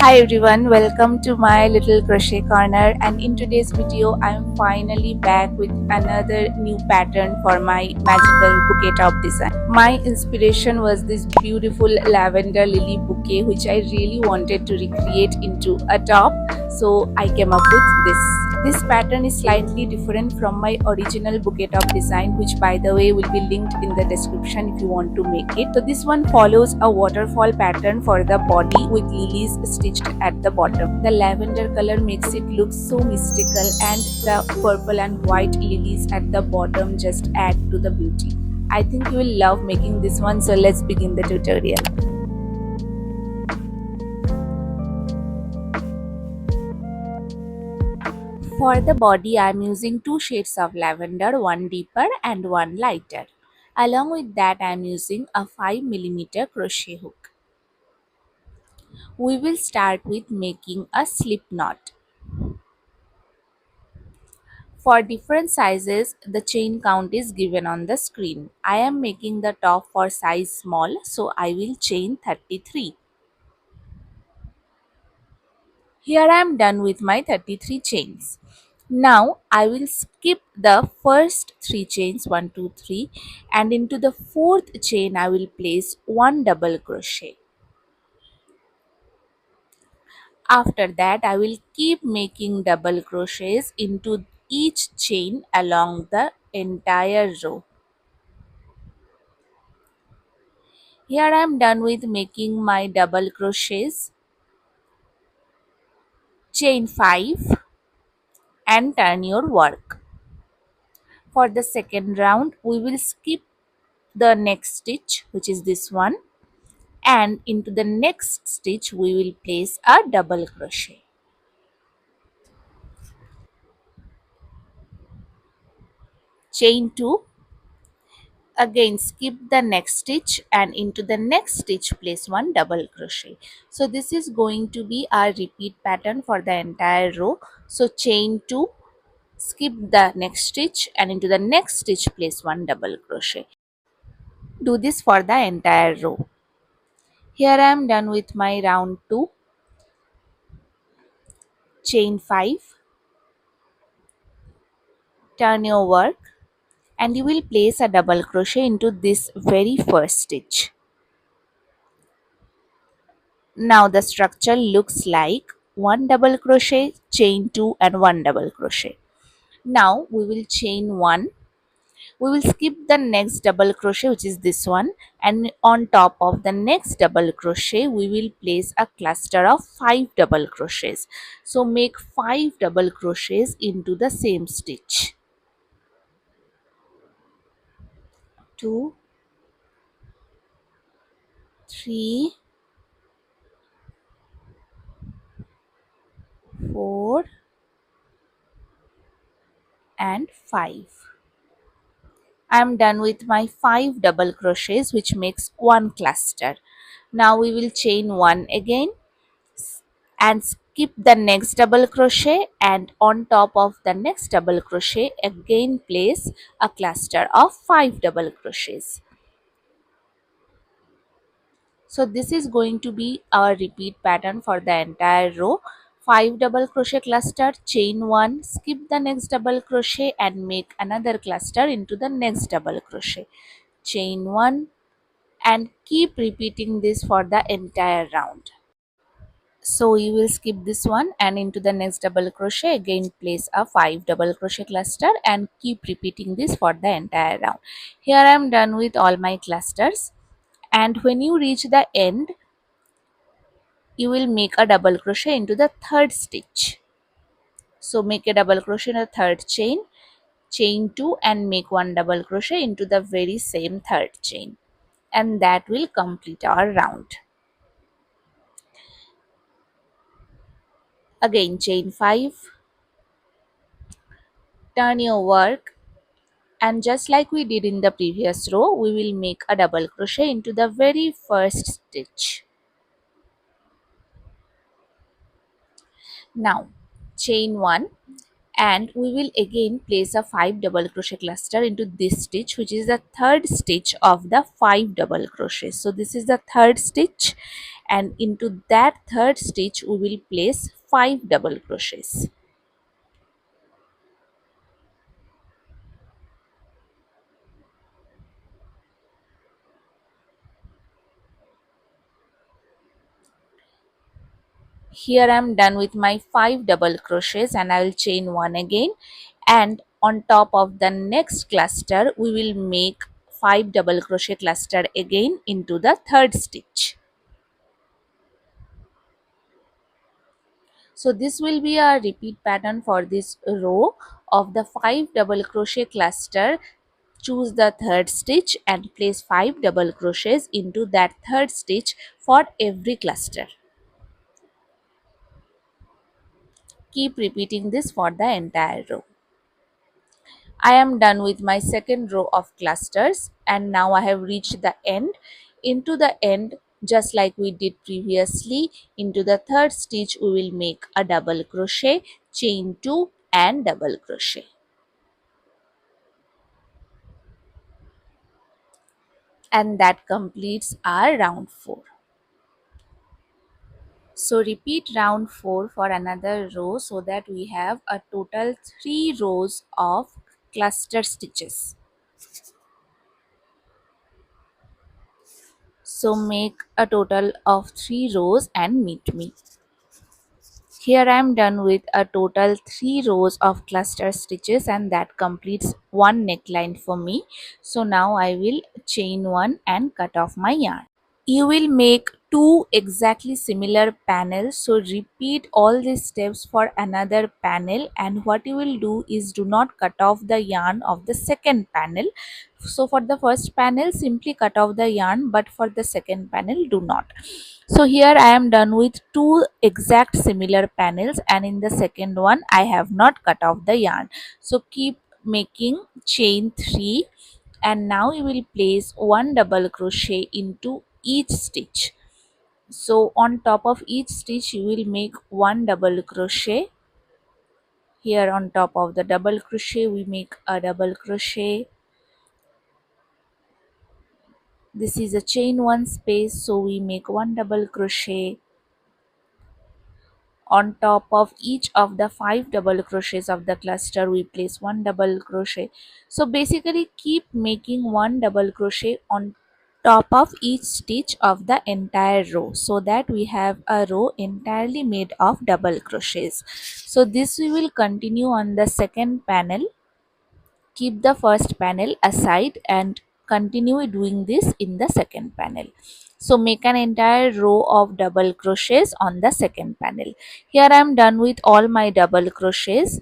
Hi everyone, welcome to my little crochet corner, and in today's video I'm finally back with another new pattern for my magical bouquet top design. My inspiration was this beautiful lavender lily bouquet which I really wanted to recreate into a top, so I came up with this. This pattern is slightly different from my original bouquet top design, which by the way will be linked in the description if you want to make it. So this one follows a waterfall pattern for the body with lilies stitched at the bottom. The lavender color makes it look so mystical, and the purple and white lilies at the bottom just add to the beauty. I think you will love making this one, so let's begin the tutorial. For the body, I am using two shades of lavender, one deeper and one lighter. Along with that, I am using a 5mm crochet hook. We will start with making a slip knot. For different sizes, the chain count is given on the screen. I am making the top for size small, so I will chain 33. Here I am done with my 33 chains. Now I will skip the first 3 chains 1, 2, 3, and into the fourth chain I will place one double crochet. After that I will keep making double crochets into each chain along the entire row. Here I am done with making my double crochets. Chain 5 and turn your work. For the second round we will skip the next stitch, which is this one, and into the next stitch we will place a double crochet. Chain 2, again skip the next stitch, and into the next stitch place one double crochet. So this is going to be our repeat pattern for the entire row. So chain 2, skip the next stitch, and into the next stitch place one double crochet. Do this for the entire row. Here I am done with my round 2. Chain 5, turn your work, and you will place a double crochet into this very first stitch. Now the structure looks like one double crochet, chain 2 and one double crochet. Now we will chain 1. We will skip the next double crochet, which is this one, and on top of the next double crochet we will place a cluster of 5 double crochets. So make 5 double crochets into the same stitch. 2, 3, 4 and 5. I am done with my 5 double crochets, which makes one cluster. Now we will chain 1 again and skip the next double crochet, and on top of the next double crochet again place a cluster of 5 double crochets. So this is going to be our repeat pattern for the entire row. 5 double crochet cluster, chain 1, skip the next double crochet and make another cluster into the next double crochet. Chain 1 and keep repeating this for the entire round. So you will skip this one and into the next double crochet again place a 5 double crochet cluster and keep repeating this for the entire round. Here I am done with all my clusters, and when you reach the end you will make a double crochet into the third stitch. So make a double crochet in the third chain, chain 2 and make one double crochet into the very same third chain, and that will complete our round. Again chain 5, turn your work, and just like we did in the previous row we will make a double crochet into the very first stitch. Now chain 1, and we will again place a 5 double crochet cluster into this stitch, which is the third stitch of the 5 double crochet. So this is the third stitch, and into that third stitch we will place 5 double crochets. Here I am done with my 5 double crochets, and I will chain one again, and on top of the next cluster we will make 5 double crochet cluster again into the third stitch. So this will be a repeat pattern for this row of the 5 double crochet cluster. Choose the third stitch and place 5 double crochets into that third stitch for every cluster. Keep repeating this for the entire row. I am done with my second row of clusters, and now I have reached the end. Into the end, just like we did previously, into the third stitch we will make a double crochet, chain 2 and double crochet. And that completes our round 4. So repeat round 4 for another row so that we have a total 3 rows of cluster stitches. So make a total of 3 rows and meet me. Here I am done with a total 3 rows of cluster stitches, and that completes one neckline for me. So now I will chain one and cut off my yarn. You will make two exactly similar panels, so repeat all these steps for another panel, and what you will do is do not cut off the yarn of the second panel. So for the first panel simply cut off the yarn, but for the second panel do not. So here I am done with two exact similar panels, and in the second one I have not cut off the yarn. So keep making chain 3, and now you will place one double crochet into each stitch. So on top of each stitch you will make one double crochet. Here on top of the double crochet we make a double crochet. This is a chain one space, so we make one double crochet. On top of each of the 5 double crochets of the cluster we place one double crochet. So basically keep making one double crochet on top of each stitch of the entire row, so that we have a row entirely made of double crochets. So this we will continue on the second panel. Keep the first panel aside and continue doing this in the second panel. So make an entire row of double crochets on the second panel. Here I am done with all my double crochets.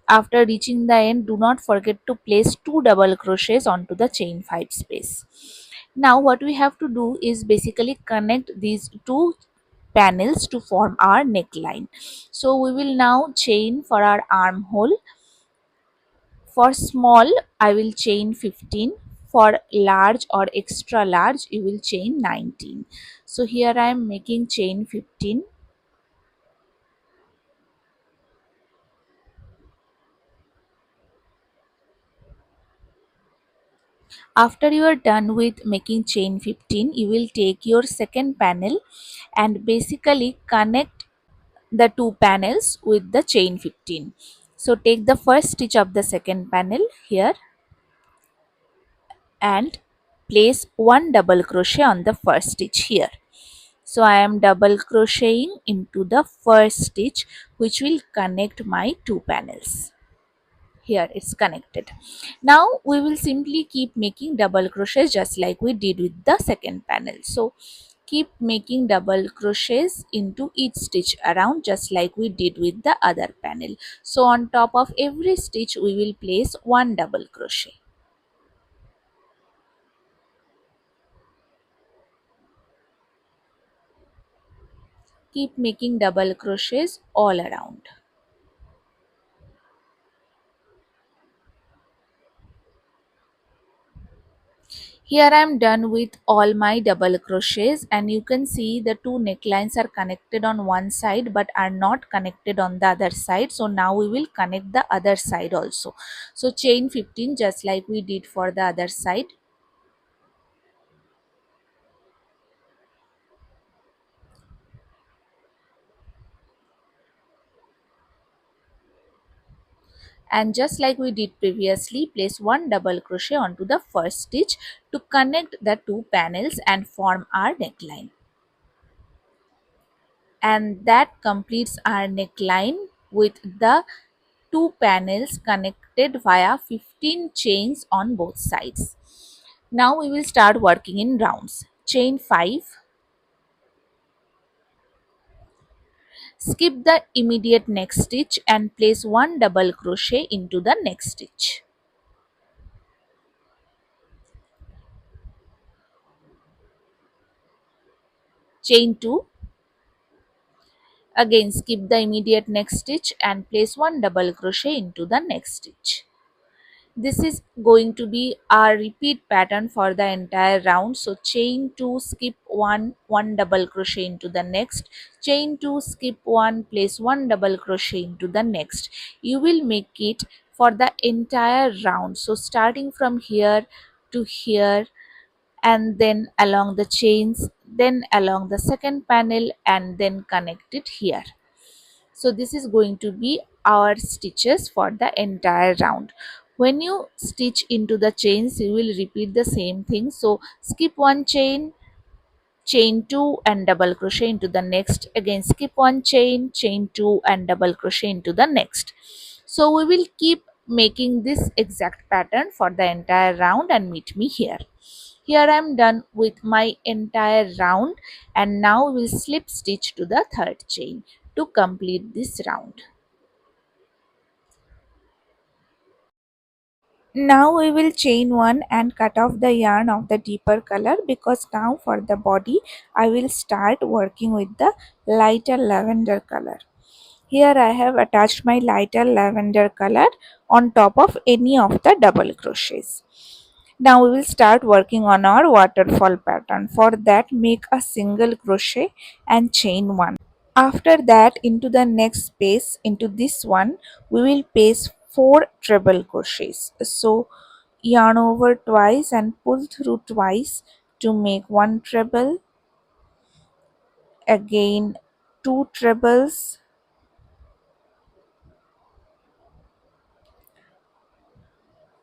After reaching the end, do not forget to place 2 double crochets onto the chain 5 space. Now what we have to do is basically connect these two panels to form our neckline. So we will now chain for our armhole. For small, I will chain 15. For large or extra large, you will chain 19. So here I am making chain 15. After you are done with making chain 15, you will take your second panel and basically connect the two panels with the chain 15. So take the first stitch of the second panel here and place one double crochet on the first stitch here. So I am double crocheting into the first stitch, which will connect my two panels. Here it's connected. Now we will simply keep making double crochets just like we did with the second panel. So keep making double crochets into each stitch around just like we did with the other panel. So on top of every stitch we will place one double crochet. Keep making double crochets all around. Here I am done with all my double crochets, and you can see the two necklines are connected on one side but are not connected on the other side. So now we will connect the other side also. So chain 15 just like we did for the other side. And just like we did previously, place one double crochet onto the first stitch to connect the two panels and form our neckline. And that completes our neckline with the two panels connected via 15 chains on both sides. Now we will start working in rounds. Chain 5, skip the immediate next stitch and place one double crochet into the next stitch. Chain 2, again skip the immediate next stitch and place one double crochet into the next stitch. This is going to be our repeat pattern for the entire round. So chain 2, skip 1, 1 double crochet into the next, chain 2, skip 1, place 1 double crochet into the next. You will make it for the entire round. So starting from here to here, and then along the chains, then along the second panel, and then connect it here. So this is going to be our stitches for the entire round. When you stitch into the chains, you will repeat the same thing. So skip one chain, chain 2 and double crochet into the next, again skip one chain, chain 2 and double crochet into the next. So we will keep making this exact pattern for the entire round and meet me here. Here I am done with my entire round, and now we will slip stitch to the third chain to complete this round. Now we will chain one and cut off the yarn of the deeper color, because now for the body I will start working with the lighter lavender color. Here I have attached my lighter lavender color on top of any of the double crochets. Now we will start working on our waterfall pattern. For that, make a single crochet and chain one. After that, into the next space, into this one, we will paste 4 treble crochets. So yarn over twice and pull through twice to make 1 treble, again 2 trebles,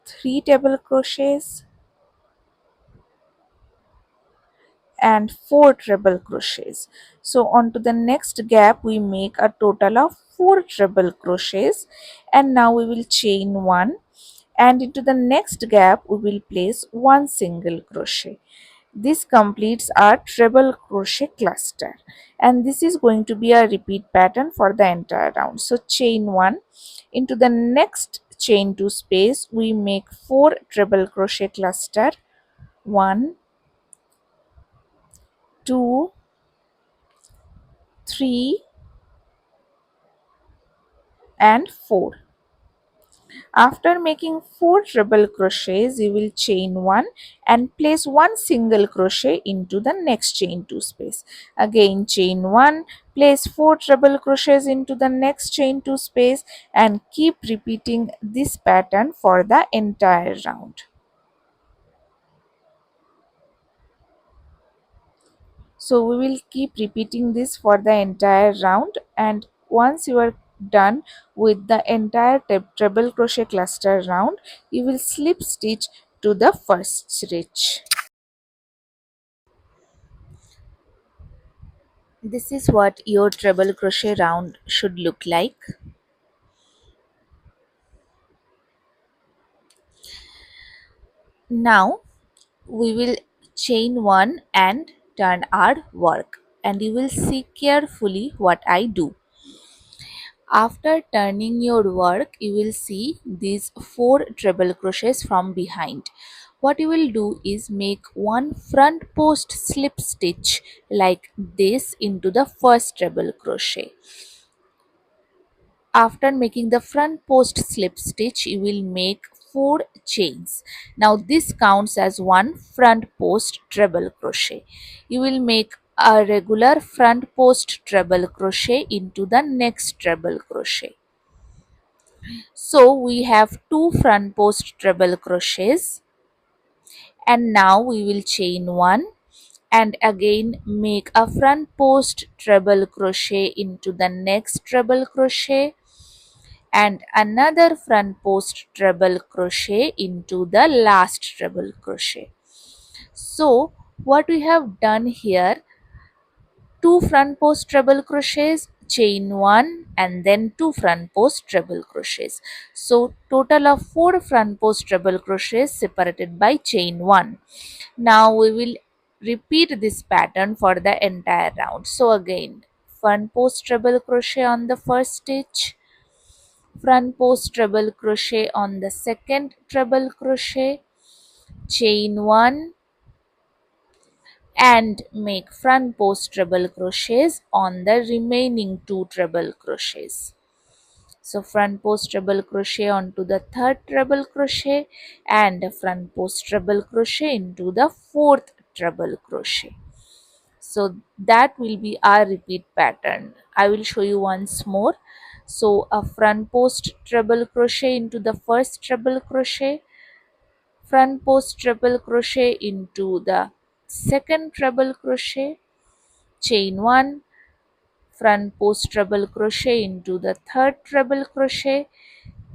3 double crochets, and 4 treble crochets. So onto the next gap we make a total of 4 treble crochets, and now we will chain one, and into the next gap we will place one single crochet. This completes our treble crochet cluster, and this is going to be a repeat pattern for the entire round. So chain one, into the next chain 2 space we make 4 treble crochet cluster, 1, 2, 3 and 4. After making 4 treble crochets, you will chain 1 and place 1 single crochet into the next chain 2 space. Again chain 1, place 4 treble crochets into the next chain 2 space, and keep repeating this pattern for the entire round. So we will keep repeating this for the entire round, and once you are done with the entire treble crochet cluster round, you will slip stitch to the first stitch. This is what your treble crochet round should look like. Now we will chain one and turn our work, and you will see carefully what I do. After turning your work, you will see these 4 treble crochets from behind. What you will do is make one front post slip stitch like this into the first treble crochet. After making the front post slip stitch, you will make 4 chains. Now this counts as one front post treble crochet. You will make a regular front post treble crochet into the next treble crochet. So we have 2 front post treble crochets, and now we will chain one and again make a front post treble crochet into the next treble crochet, and another front post treble crochet into the last treble crochet. So what we have done here, two front post treble crochets, chain 1 and then two front post treble crochets. So total of 4 front post treble crochets separated by chain 1. Now we will repeat this pattern for the entire round. So again, front post treble crochet on the first stitch, front post treble crochet on the second treble crochet, chain 1 and make front post treble crochets on the remaining two treble crochets. So front post treble crochet onto the third treble crochet and front post treble crochet into the fourth treble crochet. So that will be our repeat pattern. I will show you once more. So a front post treble crochet into the first treble crochet, front post treble crochet into the second treble crochet, chain 1, front post treble crochet into the third treble crochet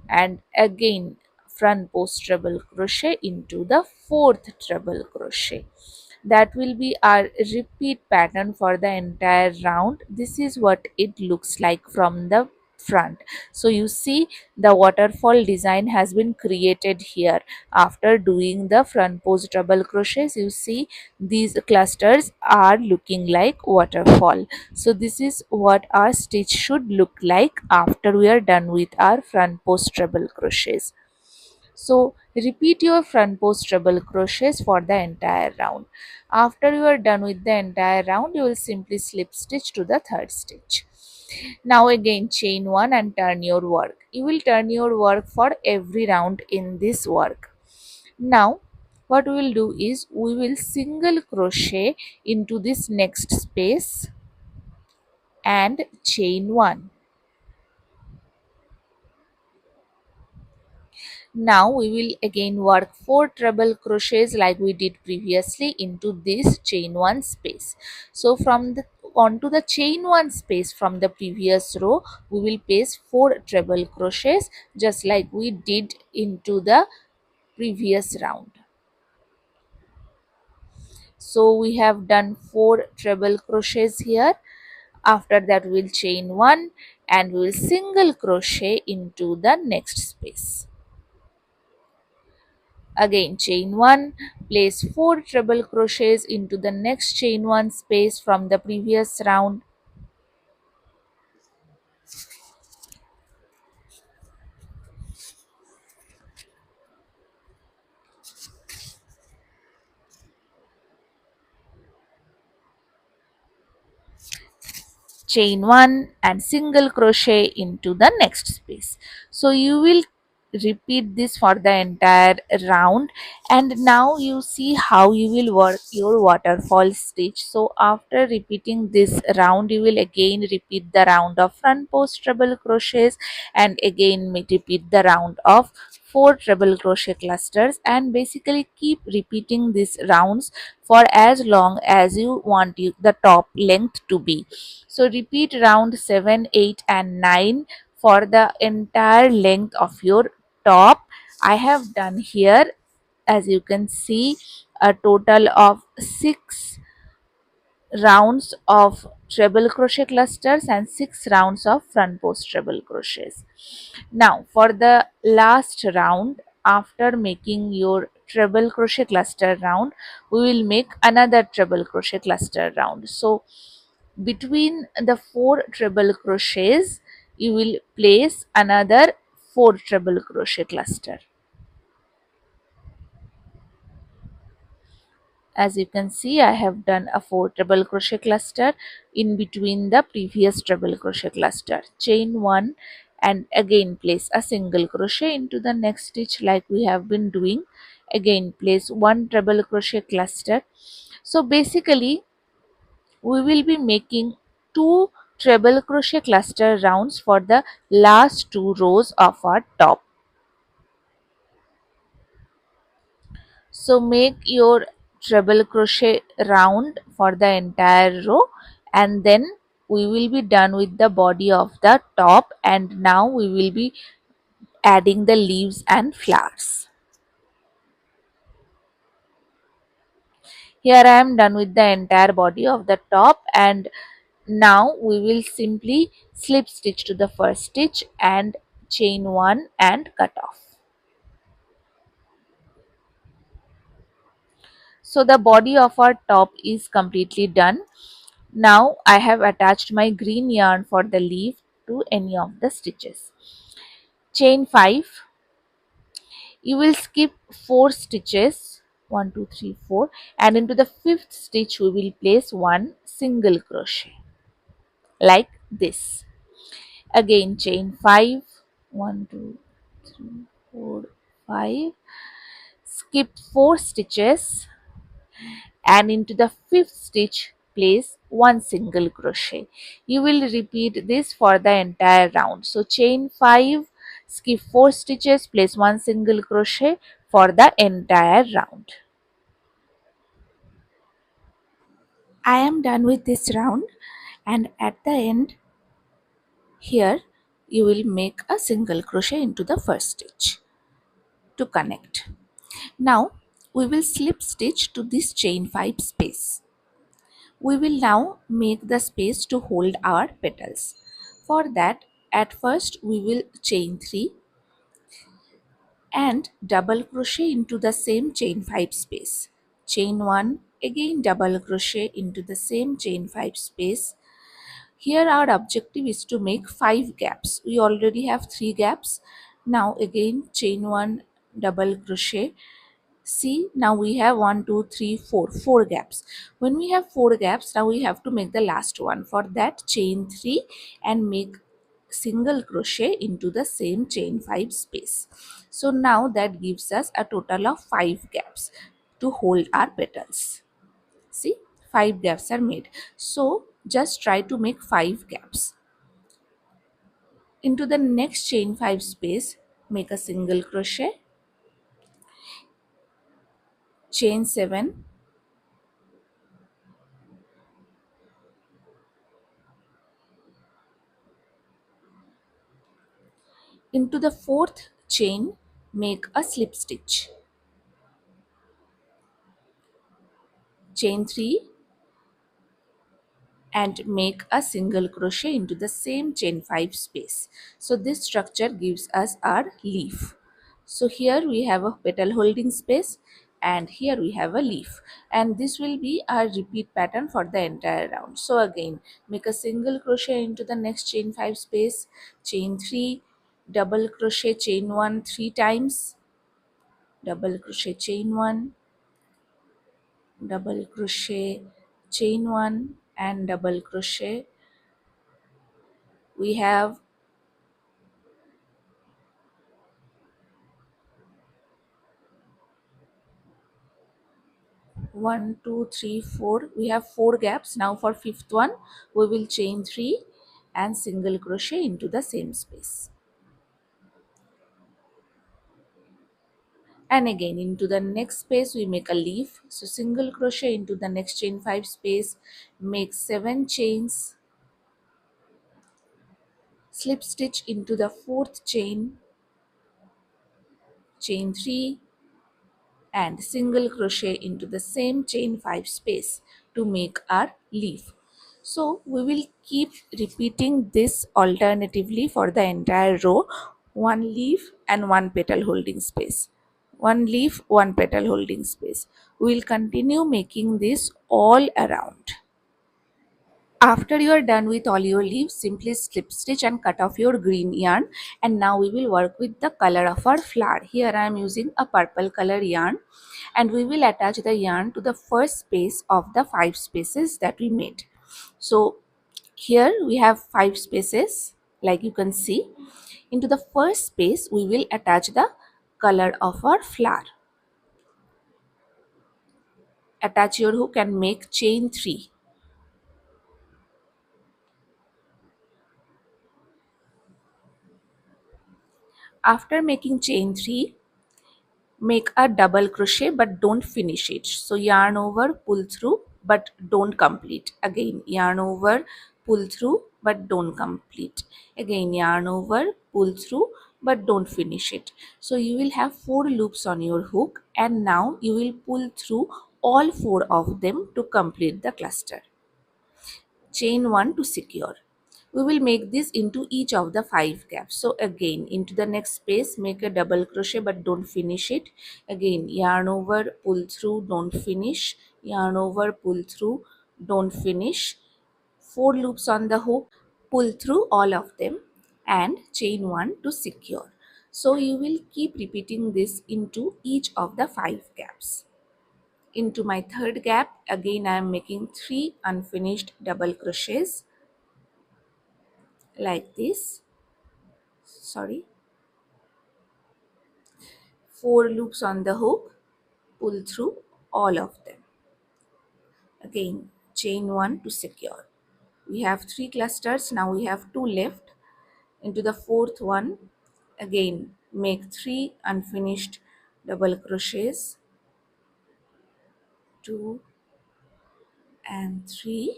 and again front post treble crochet into the fourth treble crochet. That will be our repeat pattern for the entire round. This is what it looks like from the front. So you see the waterfall design has been created here. After doing the front post double crochets, you see these clusters are looking like waterfall. So this is what our stitch should look like after we are done with our front post treble crochets. So repeat your front post treble crochets for the entire round. After you are done with the entire round, you will simply slip stitch to the third stitch. Now again chain 1 and turn your work. You will turn your work for every round in this work. Now what we will do is we will single crochet into this next space and chain 1. Now we will again work 4 treble crochets like we did previously into this chain 1 space. So from the onto the chain 1 space from the previous row, we will paste 4 treble crochets just like we did into the previous round. So we have done 4 treble crochets here. After that we will chain 1 and we will single crochet into the next space. Again chain 1, place 4 treble crochets into the next chain 1 space from the previous round. Chain 1 and single crochet into the next space. So you will repeat this for the entire round, and now you see how you will work your waterfall stitch. So after repeating this round, you will again repeat the round of front post treble crochets and again repeat the round of 4 treble crochet clusters, and basically keep repeating these rounds for as long as you want the top length to be. So repeat round 7, 8 and 9 for the entire length of your top. I have done here, as you can see, a total of 6 rounds of treble crochet clusters and 6 rounds of front post treble crochets. Now for the last round, after making your treble crochet cluster round, we will make another treble crochet cluster round. So between the 4 treble crochets, you will place another 4 treble crochet cluster. As you can see, I have done a 4 treble crochet cluster in between the previous treble crochet cluster. Chain 1 and again place a single crochet into the next stitch like we have been doing. Again place 1 treble crochet cluster. So basically we will be making 2 treble crochet cluster rounds for the last 2 rows of our top. So make your treble crochet round for the entire row and then we will be done with the body of the top, and now we will be adding the leaves and flowers. Here I am done with the entire body of the top, and now we will simply slip stitch to the first stitch and chain 1 and cut off. So the body of our top is completely done. Now I have attached my green yarn for the leaf to any of the stitches. Chain 5. You will skip 4 stitches, 1 2 3 4, and into the 5th stitch we will place one single crochet like this. Again chain 5, 1 2 3 4 5, skip 4 stitches, and into the 5th stitch place one single crochet. You will repeat this for the entire round. So chain 5, skip 4 stitches, place one single crochet for the entire round. I am done with this round, and at the end here you will make a single crochet into the first stitch to connect. Now we will slip stitch to this chain 5 space. We will now make the space to hold our petals. For that, at first we will chain 3 and double crochet into the same chain 5 space. Chain 1, again double crochet into the same chain 5 space. Here our objective is to make 5 gaps. We already have 3 gaps. Now again chain 1, double crochet. See, now we have 1 2 3 4 4 gaps. When we have 4 gaps, now we have to make the last one. For that, chain 3 and make single crochet into the same chain 5 space. So now that gives us a total of 5 gaps to hold our petals. See, 5 gaps are made. So just try to make 5 gaps. Into the next chain 5 space, make a single crochet, chain 7, into the 4th chain, make a slip stitch, chain 3 and make a single crochet into the same chain 5 space. So this structure gives us our leaf. So here we have a petal holding space and here we have a leaf, and this will be our repeat pattern for the entire round. So again, make a single crochet into the next chain 5 space, chain 3, double crochet, chain 1 3 times, double crochet, chain 1, double crochet, chain 1 and double crochet. We have 1 2 3 4, we have 4 gaps. Now for 5th one we will chain 3 and single crochet into the same space, and again into the next space we make a leaf. So single crochet into the next chain 5 space, make 7 chains, slip stitch into the 4th chain, chain 3 and single crochet into the same chain 5 space to make our leaf. So we will keep repeating this alternatively for the entire row. One leaf and one petal holding space, one leaf, one petal holding space. We will continue making this all around. After you are done with all your leaves, simply slip stitch and cut off your green yarn. And now we will work with the color of our flower. Here I am using a purple color yarn, and we will attach the yarn to the first space of the 5 spaces that we made. So here we have 5 spaces, like you can see. Into the first space we will attach the color of our flower. Attach your hook and make chain 3. After making chain 3, make a double crochet but don't finish it. So yarn over, pull through but don't complete. Again yarn over, pull through but don't complete. Again yarn over, pull through but don't finish it. So you will have 4 loops on your hook, and now you will pull through all 4 of them to complete the cluster. Chain 1 to secure. We will make this into each of the 5 gaps. So again into the next space make a double crochet but don't finish it. Again yarn over, pull through, don't finish, yarn over, pull through, don't finish. 4 loops on the hook, pull through all of them and chain 1 to secure. So you will keep repeating this into each of the 5 gaps. Into my third gap, again I am making 3 unfinished double crochets like this. Sorry, 4 loops on the hook, pull through all of them. Again chain 1 to secure. We have 3 clusters, now we have 2 left. Into the fourth one, again make 3 unfinished double crochets, 2 and 3,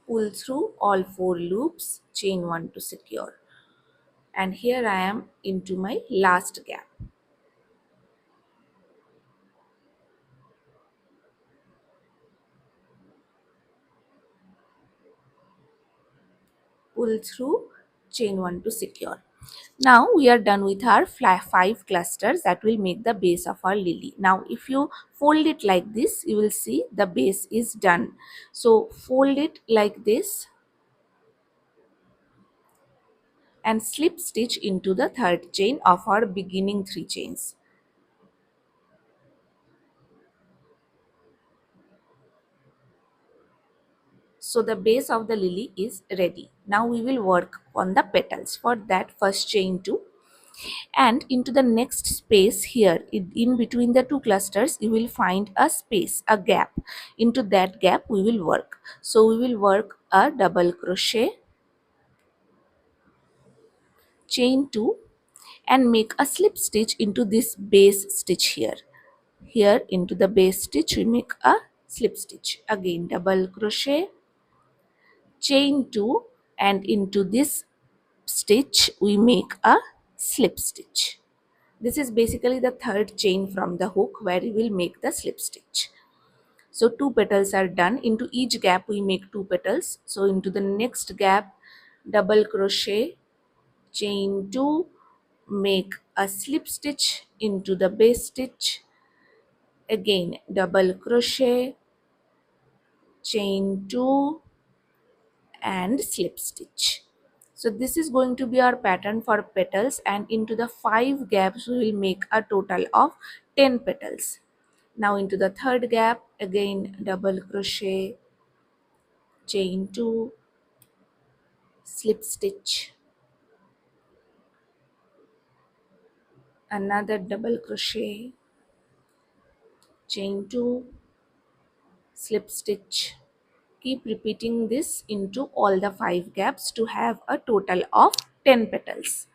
pull through all 4 loops, chain 1 to secure. And here I am into my last gap. Pull through, chain 1 to secure. Now we are done with our 5 clusters that will make the base of our lily. Now if you fold it like this, you will see the base is done. So fold it like this and slip stitch into the third chain of our beginning 3 chains. So the base of the lily is ready. Now we will work on the petals. For that, first chain 2 and into the next space here in between the 2 clusters you will find a space, a gap. Into that gap we will work. So we will work a double crochet, chain 2 and make a slip stitch into this base stitch here. Here into the base stitch we make a slip stitch. Again double crochet, chain 2 and into this stitch we make a slip stitch. This is basically the third chain from the hook where we will make the slip stitch. So 2 petals are done. Into each gap we make 2 petals. So into the next gap double crochet, chain 2, make a slip stitch into the base stitch. Again double crochet, chain 2 and slip stitch. So this is going to be our pattern for petals, and into the 5 gaps we will make a total of 10 petals. Now into the third gap again double crochet, chain 2, slip stitch, another double crochet, chain 2, slip stitch. Keep repeating this into all the 5 gaps to have a total of 10 petals.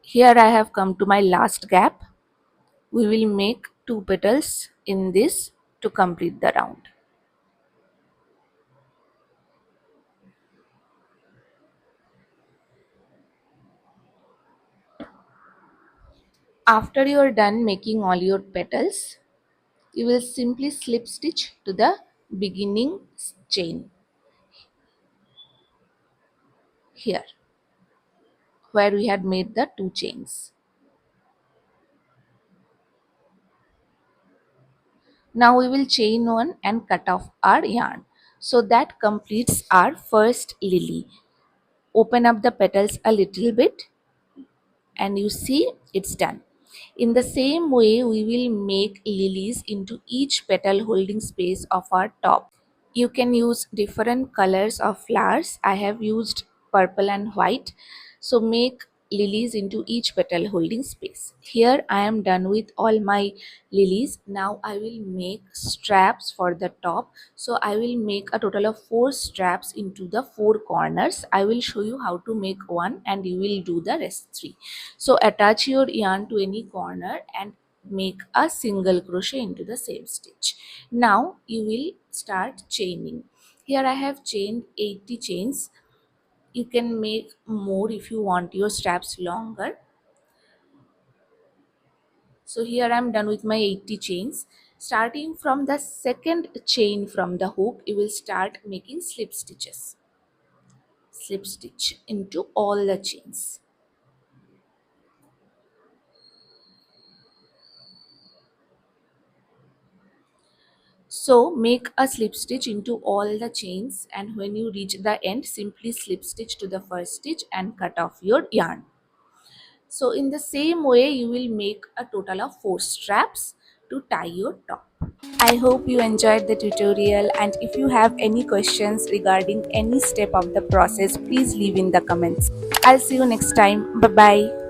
Here I have come to my last gap. We will make 2 petals in this to complete the round. After you are done making all your petals, you will simply slip stitch to the beginning chain here where we had made the 2 chains. Now we will chain 1 and cut off our yarn. So that completes our first lily. Open up the petals a little bit and you see it's done. In the same way we will make lilies into each petal holding space of our top. You can use different colors of flowers. I have used purple and white. So make lilies into each petal holding space. Here I am done with all my lilies. Now I will make straps for the top. So I will make a total of 4 straps into the 4 corners. I will show you how to make one and you will do the rest 3. So attach your yarn to any corner and make a single crochet into the same stitch. Now you will start chaining. Here I have chained 80 chains. You can make more if you want your straps longer. So here I am done with my 80 chains. Starting from the second chain from the hook, you will start making slip stitches. Slip stitch into all the chains. So make a slip stitch into all the chains, and when you reach the end, simply slip stitch to the first stitch and cut off your yarn. So in the same way, you will make a total of 4 straps to tie your top. I hope you enjoyed the tutorial, and if you have any questions regarding any step of the process, please leave in the comments. I'll see you next time. Bye bye.